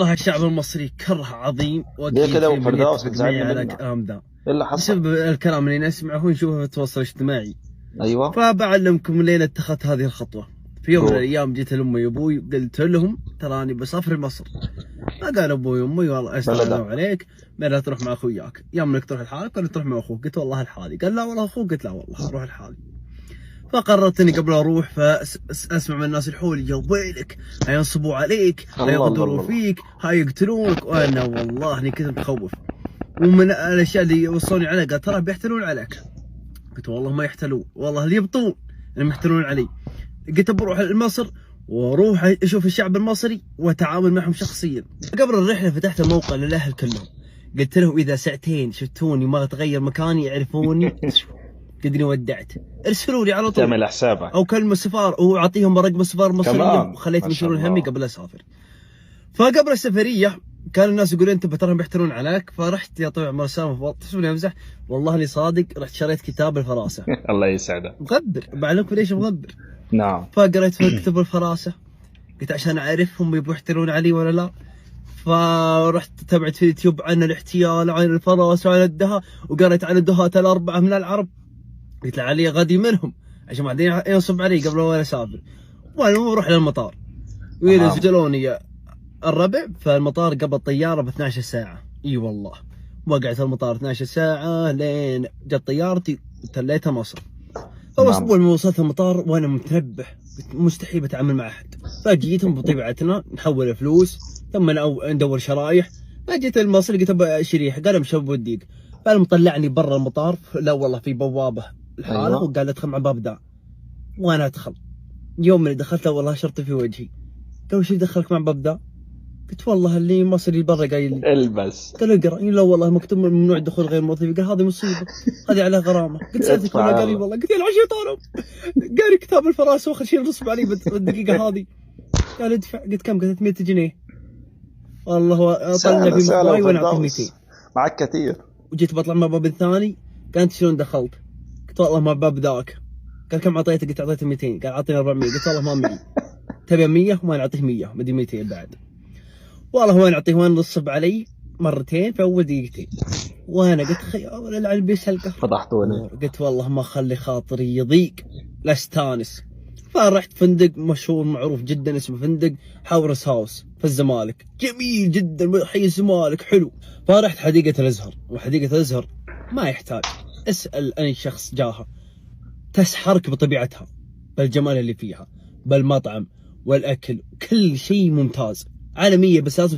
والله الشعب المصري كره عظيم ليه كده واكيد وفردوس يتفق معي بتزعلني على منك؟ الكلام ده ايه اللي حصل؟ بسبب الكلام اللي نسمعه ونشوفه في التواصل الاجتماعي. ايوه فبعلمكم لين اتخذت هذه الخطوه. في يوم من قول. الايام جيت لامي وابوي قلت لهم تراني بسافر مصر. فقال ابوي وامي والله استغنوا عليك، ما تروح مع اخوياك، يا انك تروح لحالك ولا تروح مع اخوك. قلت والله لحالي. قال لا والله اخوك. قلت لا والله اروح لحالي. فقررت اني قبل اروح فاسمع من الناس الحولي يا ويلك هينصبوا عليك، هيغدروا فيك، هيقتلونك. وانا والله اني كنت متخوف. ومن الاشياء اللي يوصوني عليه قال ترى بيحتلون عليك. قلت والله ما يحتلون، والله اللي يبطون انهم يحتلون علي. قلت بروح لمصر واروح اشوف الشعب المصري واتعامل معهم شخصيا. قبل الرحله فتحت الموقع للاهل كلهم، قلت لهم اذا ساعتين شفتوني ما اتغير مكاني يعرفوني قدني ودعت، ارسلوا لي على طول تعمل حسابك او كلمه السفاره واعطيهم رقم السفاره المصريه وخليتهم يشيلون همي قبل اسافر. فقبل السفريه كان الناس يقولون انت ترى بيحتلون عليك. فرحت يا طويل مرسام تحسبوني امزح، والله اني صادق، رحت شريت كتاب الفراسه. الله يسعدك. مغبر، بعلمكم ليش مغبر. نعم. فقريت في كتاب الفراسه، قلت عشان اعرفهم يبغوا يحتلون علي ولا لا. فرحت تبعت في اليوتيوب عن الاحتيال، عن الفراسه، وعن الدهاء، وقريت عن الدهاة الاربعه من العرب. قلت علي غادي منهم عشان بعدين ينصب علي قبل ما اسافر. وانا بروح للمطار وينزلوني الربع في المطار قبل الطياره ب 12 ساعه. اي والله وقعت المطار 12 ساعه لين جت طيارتي وتليتها مصر. فاول ما وصلت المطار وانا متنبح مستحيل بتعامل مع احد. فجيتهم بطبيعتنا نحول فلوس ثم ندور شرايح. فجيت المصري قلت ابغى شريحه، قال امشي بوديك. فمطلعني برا المطار، لا والله في بوابه الحالة. أيوة. وقال ادخل مع باب ذا، وانا ادخل. يوم اللي دخلت والله شرطي في وجهي، قال وش يدخلك مع باب ذا؟ قلت والله اللي مصري برا قايل لي البس. قال اقرا. لا والله مكتوب ممنوع دخول غير موظفين. قال هذه مصيبه، هذه عليها غرامه. قلت سالتك ولا؟ قال لي والله. قلت له عشان قال لي كتاب الفراسه واخر شيء نصب علي بالدقيقه هذه. قال ادفع. قلت كم؟ قلت 100 جنيه. والله طلع في مخواي وانا اعطيه 200. معك كثير. وجيت بطلع مع باب الثاني، قالت شلون دخلت؟ قلت والله مع باب ذاك. قال كم اعطيته؟ قلت اعطيته 200. قال اعطيني 400. قلت والله ما 100. تبي 100 وما نعطيه 100 بدي 200 بعد. والله وين اعطيه وين نصب علي مرتين في اول دقيقتين. وانا قلت خيال العلم بيسهل. فضحتوني. قلت والله ما اخلي خاطري يضيق لا استانس. فرحت فندق مشهور معروف جدا اسمه فندق حورس هاوس في الزمالك، جميل جدا حي الزمالك حلو. فرحت حديقة الازهر، وحديقة الازهر ما يحتاج اسأل اي شخص جاها، تسحرك بطبيعتها، بالجمال اللي فيها، بالمطعم والاكل، كل شيء ممتاز عالمية. بس لازم